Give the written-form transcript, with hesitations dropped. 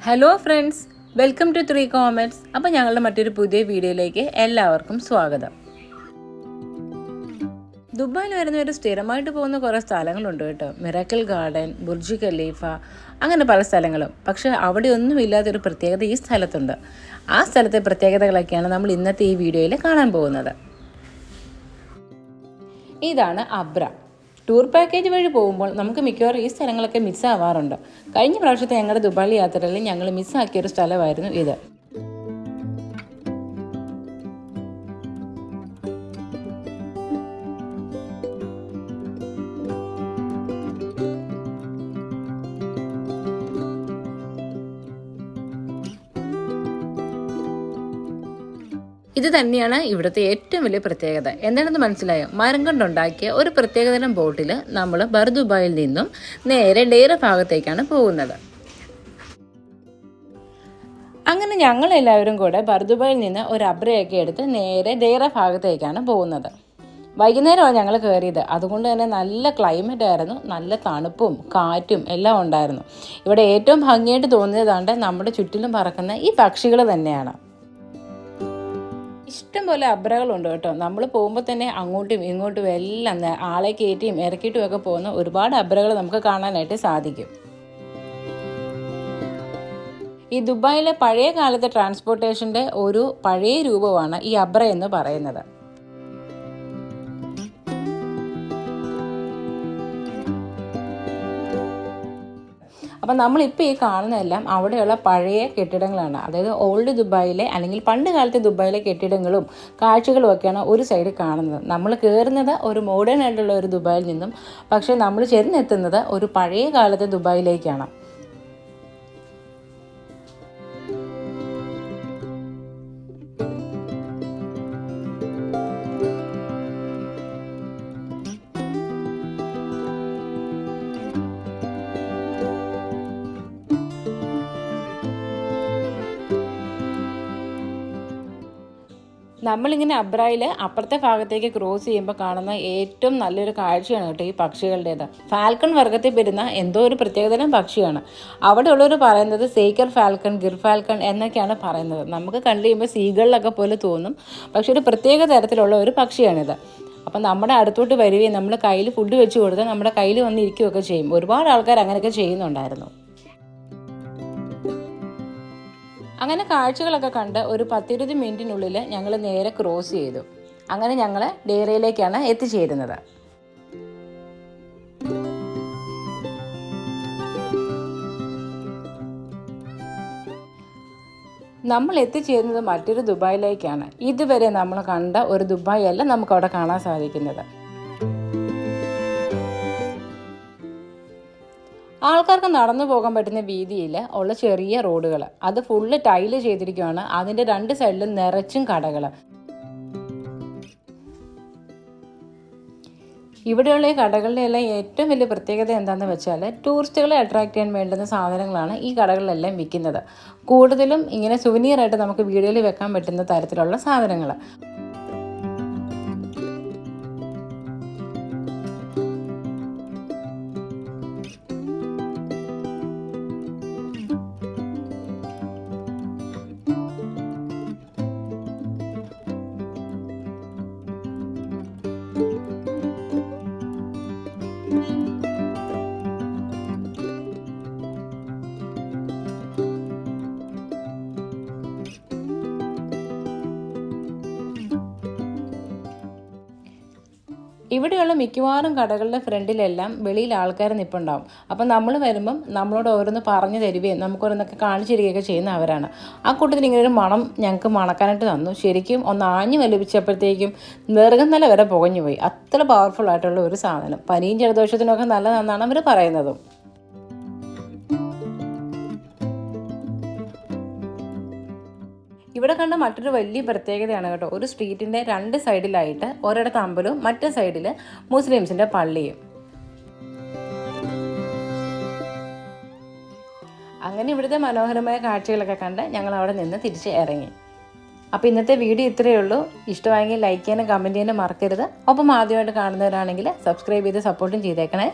Hello friends, welcome to 3 Comets. അപ്പോൾ ഞങ്ങളുടെ മറ്റൊരു പുതിയ വീഡിയോയിലേക്ക് എല്ലാവർക്കും സ്വാഗതം. ദുബായിൽ വരുന്നവർ സ്ഥിരമായിട്ട് പോകുന്ന കുറേ സ്ഥലങ്ങളുണ്ട് കേട്ടോ. മിറാക്കിൾ ഗാർഡൻ, ബുർജ് ഖലീഫ, അങ്ങനെ പല സ്ഥലങ്ങളും. പക്ഷേ അവിടെ ഒന്നും ഇല്ലാത്തൊരു പ്രത്യേകത ഈ സ്ഥലത്തുണ്ട്. ആ സ്ഥലത്തെ പ്രത്യേകതകളൊക്കെയാണ് നമ്മൾ ഇന്നത്തെ ഈ വീഡിയോയിൽ കാണാൻ പോകുന്നത്. ഇതാണ് അബ്ര. ടൂർ പാക്കേജ് വഴി പോകുമ്പോൾ നമുക്ക് മിക്കവാറും ഈ സ്ഥലങ്ങളൊക്കെ മിസ്സാവാറുണ്ട്. കഴിഞ്ഞ പ്രാവശ്യത്തെ ഞങ്ങളുടെ ദുബായ് യാത്രയിൽ ഞങ്ങൾ മിസ്സാക്കിയൊരു സ്ഥലമായിരുന്നു ഇത്. ഇത് തന്നെയാണ് ഇവിടുത്തെ ഏറ്റവും വലിയ പ്രത്യേകത. എന്താണെന്ന് മനസ്സിലായോ? മരം കൊണ്ടുണ്ടാക്കിയ ഒരു പ്രത്യേകതരം ബോട്ടിൽ നമ്മൾ ബർദുബായിൽ നിന്നും നേരെ ഡെയ്റ ഭാഗത്തേക്കാണ് പോകുന്നത്. അങ്ങനെ ഞങ്ങളെല്ലാവരും കൂടെ ബർദുബായിൽ നിന്ന് ഒരു അബ്രയൊക്കെ എടുത്ത് നേരെ ഡെയ്റ ഭാഗത്തേക്കാണ് പോകുന്നത്. വൈകുന്നേരമാണ് ഞങ്ങൾ കയറിയത്. അതുകൊണ്ട് തന്നെ നല്ല ക്ലൈമറ്റ് ആയിരുന്നു, നല്ല തണുപ്പും കാറ്റും എല്ലാം ഉണ്ടായിരുന്നു. ഇവിടെ ഏറ്റവും ഭംഗിയായിട്ട് തോന്നിയതാണ്ട് നമ്മുടെ ചുറ്റിലും പറക്കുന്ന ഈ പക്ഷികൾ തന്നെയാണ്. ഇഷ്ടംപോലെ അബ്രകളുണ്ട് കേട്ടോ. നമ്മൾ പോകുമ്പോൾ തന്നെ അങ്ങോട്ടും ഇങ്ങോട്ടും എല്ലാം ആളെ കയറ്റിയും ഇറക്കിയിട്ടും ഒക്കെ പോകുന്ന ഒരുപാട് അബ്രകൾ നമുക്ക് കാണാനായിട്ട് സാധിക്കും. ഈ ദുബായിലെ പഴയ കാലത്തെ ട്രാൻസ്പോർട്ടേഷൻ്റെ ഒരു പഴയ രൂപമാണ് ഈ അബ്ര എന്ന് പറയുന്നത്. അപ്പം നമ്മളിപ്പോൾ ഈ കാണുന്നതെല്ലാം അവിടെയുള്ള പഴയ കെട്ടിടങ്ങളാണ്. അതായത് ഓൾഡ് ദുബായിലെ അല്ലെങ്കിൽ പണ്ട് കാലത്തെ ദുബായിലെ കെട്ടിടങ്ങളും കാഴ്ചകളും ഒക്കെയാണ് ഒരു സൈഡിൽ കാണുന്നത്. നമ്മൾ കയറുന്നത് ഒരു മോഡേൺ ആയിട്ടുള്ള ഒരു ദുബായിൽ നിന്നും, പക്ഷേ നമ്മൾ ചെന്നെത്തുന്നത് ഒരു പഴയ കാലത്തെ ദുബായിലേക്കാണ്. നമ്മളിങ്ങനെ അബ്രയിൽ അപ്പുറത്തെ ഭാഗത്തേക്ക് ക്രോസ് ചെയ്യുമ്പോൾ കാണുന്ന ഏറ്റവും നല്ലൊരു കാഴ്ചയാണ് കേട്ടോ ഈ പക്ഷികളുടേത്. ഫാൽക്കൺ വർഗ്ഗത്തിൽ വരുന്ന എന്തോ ഒരു പ്രത്യേകതരം പക്ഷിയാണ്. അവിടെയുള്ളവർ പറയുന്നത് സേക്കർ ഫാൽക്കൺ, ഗിർ ഫാൽക്കൺ എന്നൊക്കെയാണ് പറയുന്നത്. നമുക്ക് കണ്ടു കഴിയുമ്പോൾ സീകളിലൊക്കെ പോലെ തോന്നും, പക്ഷെ ഒരു പ്രത്യേക തരത്തിലുള്ള ഒരു പക്ഷിയാണിത്. അപ്പം നമ്മുടെ അടുത്തോട്ട് വരികയും നമ്മൾ കയ്യിൽ ഫുഡ് വെച്ച് കൊടുത്താൽ നമ്മുടെ കയ്യിൽ വന്ന് ഇരിക്കുകയൊക്കെ ചെയ്യും. ഒരുപാട് ആൾക്കാർ അങ്ങനെയൊക്കെ ചെയ്യുന്നുണ്ടായിരുന്നു. അങ്ങനെ കാഴ്ചകളൊക്കെ കണ്ട് ഒരു 10-20 മിനിറ്റിനുള്ളിൽ ഞങ്ങൾ നേരെ ക്രോസ് ചെയ്തു. അങ്ങനെ ഞങ്ങൾ ഡെയ്റയിലേക്കാണ് എത്തിച്ചേരുന്നത്. നമ്മൾ എത്തിച്ചേരുന്നത് മറ്റൊരു ദുബായിലേക്കാണ്. ഇതുവരെ നമ്മൾ കണ്ട ഒരു ദുബായ് അല്ല നമുക്കവിടെ കാണാൻ സാധിക്കുന്നത്. ആൾക്കാർക്ക് നടന്നു പോകാൻ പറ്റുന്ന വീതിയിൽ ഉള്ള ചെറിയ റോഡുകൾ, അത് ഫുള്ള് ടൈല് ചെയ്തിരിക്കുകയാണ്. അതിൻ്റെ 2 സൈഡിലും നിറച്ചും കടകൾ. ഇവിടെയുള്ള ഈ കടകളുടെ എല്ലാം ഏറ്റവും വലിയ പ്രത്യേകത എന്താണെന്ന് വെച്ചാൽ ടൂറിസ്റ്റുകളെ അട്രാക്ട് ചെയ്യാൻ വേണ്ടുന്ന സാധനങ്ങളാണ് ഈ കടകളിലെല്ലാം വിൽക്കുന്നത്. കൂടുതലും ഇങ്ങനെ സുവനീറായിട്ട് നമുക്ക് വീടുകളിൽ വെക്കാൻ പറ്റുന്ന തരത്തിലുള്ള സാധനങ്ങൾ. ഇവിടെയുള്ള മിക്കവാറും കടകളുടെ ഫ്രണ്ടിലെല്ലാം വെളിയിൽ ആൾക്കാർ നിൽപ്പുണ്ടാവും. അപ്പം നമ്മൾ വരുമ്പം നമ്മളോട് ഓരോന്ന് പറഞ്ഞു തരികയും നമുക്കോരോന്നൊക്കെ കാണിച്ചു തരികയൊക്കെ ചെയ്യുന്ന അവരാണ്. ആ കൂട്ടത്തിൽ ഇങ്ങനെ ഒരു മണം ഞങ്ങൾക്ക് മണക്കാനായിട്ട് തന്നു. ശരിക്കും ഒന്ന് ആഞ്ഞു വലിപ്പിച്ചപ്പോഴത്തേക്കും നെറുകന്നല വരെ പുകഞ്ഞു പോയി. അത്ര പവർഫുൾ ആയിട്ടുള്ള ഒരു സാധനം. പനിയും ജലദോഷത്തിനൊക്കെ നല്ലതാണെന്നാണ് അവർ പറയുന്നതും. ഇവിടെ കണ്ട മറ്റൊരു വലിയ പ്രത്യേകതയാണ് കേട്ടോ. ഒരു സ്ട്രീറ്റിൻ്റെ 2 സൈഡിലായിട്ട് ഒരിടത്ത് അമ്പലവും മറ്റേ സൈഡിൽ മുസ്ലിംസിൻ്റെ പള്ളിയും. അങ്ങനെ ഇവിടുത്തെ മനോഹരമായ കാഴ്ചകളൊക്കെ കണ്ട് ഞങ്ങൾ അവിടെ നിന്ന് തിരിച്ച് ഇറങ്ങി. അപ്പോൾ ഇന്നത്തെ വീഡിയോ ഇത്രയേ ഉള്ളൂ. ഇഷ്ടമായെങ്കിൽ ലൈക്ക് ചെയ്യാനും കമൻറ്റ് ചെയ്യാനും മറക്കരുത്. ഒപ്പം ആദ്യമായിട്ട് കാണുന്നവരാണെങ്കിൽ സബ്സ്ക്രൈബ് ചെയ്ത് സപ്പോർട്ടും ചെയ്തേക്കണേ.